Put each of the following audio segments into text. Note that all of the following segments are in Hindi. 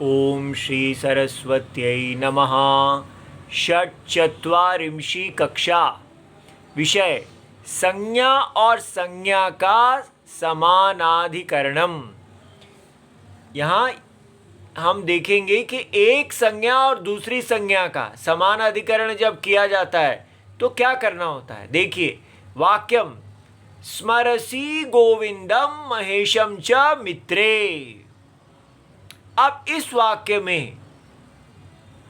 ओम श्री सरस्वत्यै नमः। षट्चत्वारिंशी कक्षा। विषय संज्ञा और संज्ञा का समानाधिकरणम। यहाँ हम देखेंगे कि एक संज्ञा और दूसरी संज्ञा का समानाधिकरण जब किया जाता है तो क्या करना होता है। देखिए वाक्यम स्मरसि गोविंदम महेशम च मित्रे। अब इस वाक्य में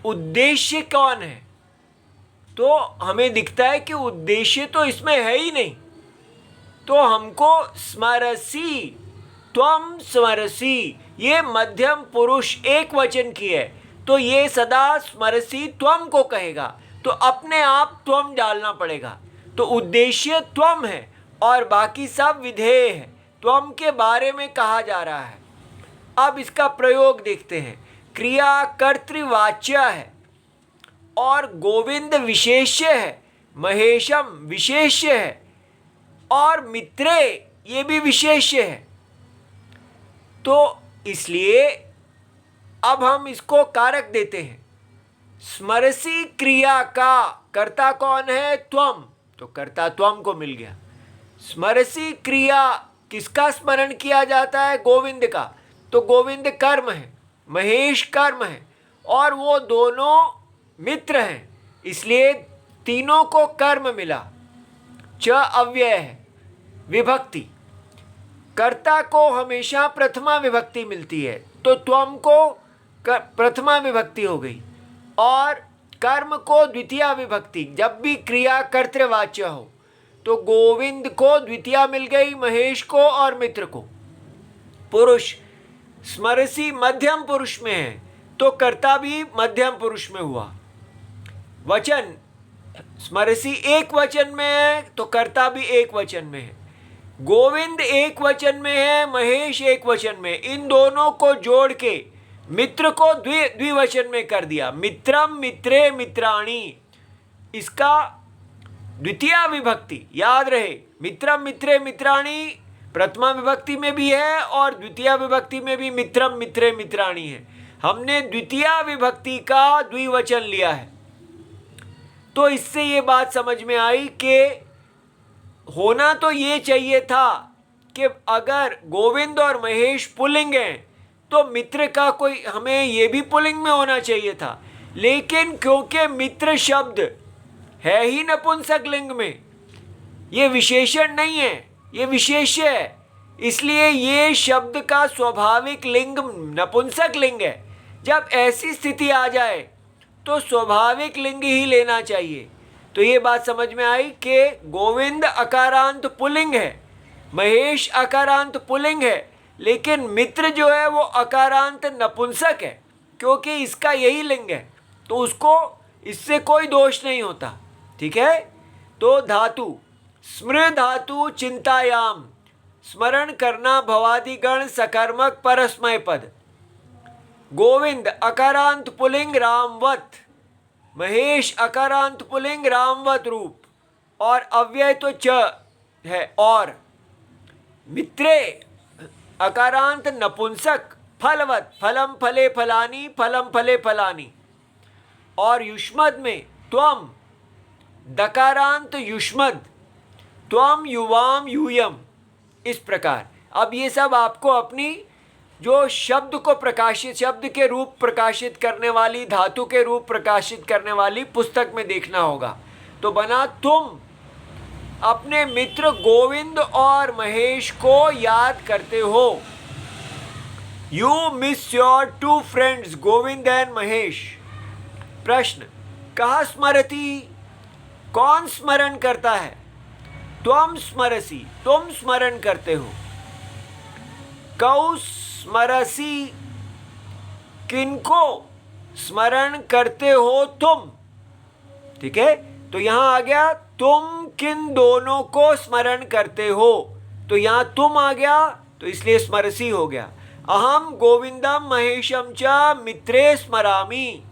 उद्देश्य कौन है, तो हमें दिखता है कि उद्देश्य तो इसमें है ही नहीं। तो हमको स्मरसि, त्वम स्मरसि, ये मध्यम पुरुष एक वचन की है, तो ये सदा स्मरसि त्वम को कहेगा, तो अपने आप त्वम डालना पड़ेगा। तो उद्देश्य त्वम है और बाकी सब विधेय है, त्वम के बारे में कहा जा रहा है। अब इसका प्रयोग देखते हैं। क्रिया कर्तृवाच्य है और गोविंद विशेष्य है, महेशम विशेष्य है और मित्रे ये भी विशेष्य है। तो इसलिए अब हम इसको कारक देते हैं। स्मरसि क्रिया का कर्ता कौन है, त्वम, तो कर्ता त्वम को मिल गया। स्मरसि क्रिया किसका स्मरण किया जाता है, गोविंद का, तो गोविंद कर्म है, महेश कर्म है और वो दोनों मित्र हैं, इसलिए तीनों को कर्म मिला। च अव्यय है, विभक्ति, कर्ता को हमेशा प्रथमा विभक्ति मिलती है, तो त्वम को प्रथमा विभक्ति हो गई और कर्म को द्वितीया विभक्ति। जब भी क्रिया कर्तृवाच्य हो तो गोविंद को द्वितीया मिल गई, महेश को और मित्र को। पुरुष स्मरसि मध्यम पुरुष में है तो कर्ता भी मध्यम पुरुष में हुआ। वचन स्मरसि एक वचन में है तो कर्ता भी एक वचन में है। गोविंद एक वचन में है, महेश एक वचन में, इन दोनों को जोड़ के मित्र को द्विवचन में कर दिया। मित्रम मित्रे मित्राणी, इसका द्वितीया विभक्ति याद रहे। मित्रम मित्रे मित्राणी प्रथमा विभक्ति में भी है और द्वितीय विभक्ति में भी मित्रम मित्रे मित्राणी है। हमने द्वितीय विभक्ति का द्विवचन लिया है, तो इससे ये बात समझ में आई कि होना तो ये चाहिए था कि अगर गोविंद और महेश पुल्लिंग हैं तो मित्र का कोई हमें ये भी पुल्लिंग में होना चाहिए था, लेकिन क्योंकि मित्र शब्द है ही नपुंसक लिंग में, ये विशेषण नहीं है, ये विशेष्य है, इसलिए ये शब्द का स्वाभाविक लिंग नपुंसक लिंग है। जब ऐसी स्थिति आ जाए तो स्वाभाविक लिंग ही लेना चाहिए। तो ये बात समझ में आई कि गोविंद अकारांत पुल्लिंग है, महेश अकारांत पुल्लिंग है, लेकिन मित्र जो है वो अकारांत नपुंसक है, क्योंकि इसका यही लिंग है, तो उसको इससे कोई दोष नहीं होता। ठीक है। तो धातु स्मृ धातु चिंतायाम, स्मरण करना भवादिगण सकर्मक परस्मय पद। गोविंद अकारांत पुल्लिंग रामवत, महेश अकारांत पुल्लिंग रामवत रूप और अव्यय तो च है। और मित्रे अकारांत नपुंसक फलवत, फलम फले फलानी, फलम फले फलानी। और युष्मद में त्वम दकारांत युष्मद, त्वम युवाम यूयम, इस प्रकार। अब ये सब आपको अपनी जो शब्द को प्रकाशित, शब्द के रूप प्रकाशित करने वाली, धातु के रूप प्रकाशित करने वाली पुस्तक में देखना होगा। तो बना तुम अपने मित्र गोविंद और महेश को याद करते हो। You miss your two friends Govind and Mahesh. प्रश्न कहाँ स्मरति, कौन स्मरण करता है, त्वम स्मरसि, तुम स्मरण करते हो। कौ स्मरसि, किनको स्मरण करते हो तुम। ठीक है, तो यहां आ गया तुम किन दोनों को स्मरण करते हो, तो यहां तुम आ गया, तो इसलिए स्मरसि हो गया। अहम गोविंदम महेशम च मित्रे स्मरामि,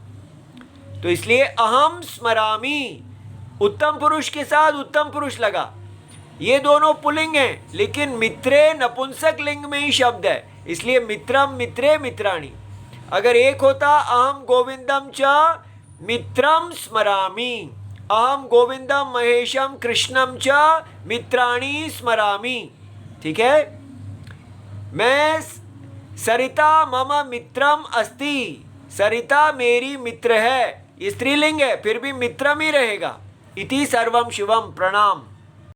तो इसलिए अहम स्मरामि, उत्तम पुरुष के साथ उत्तम पुरुष लगा। ये दोनों पुल्लिंग हैं, लेकिन मित्रे नपुंसक लिंग में ही शब्द है, इसलिए मित्रम मित्रे मित्राणी। अगर एक होता अहम गोविंदम च मित्रम स्मरामि, अहम गोविंदम महेशम कृष्णम च मित्राणि स्मरामि। ठीक है, मैं सरिता मम मित्रम अस्ति, सरिता मेरी मित्र है, ये स्त्रीलिंग है फिर भी मित्रम ही रहेगा। इति सर्वम शिवम, प्रणाम।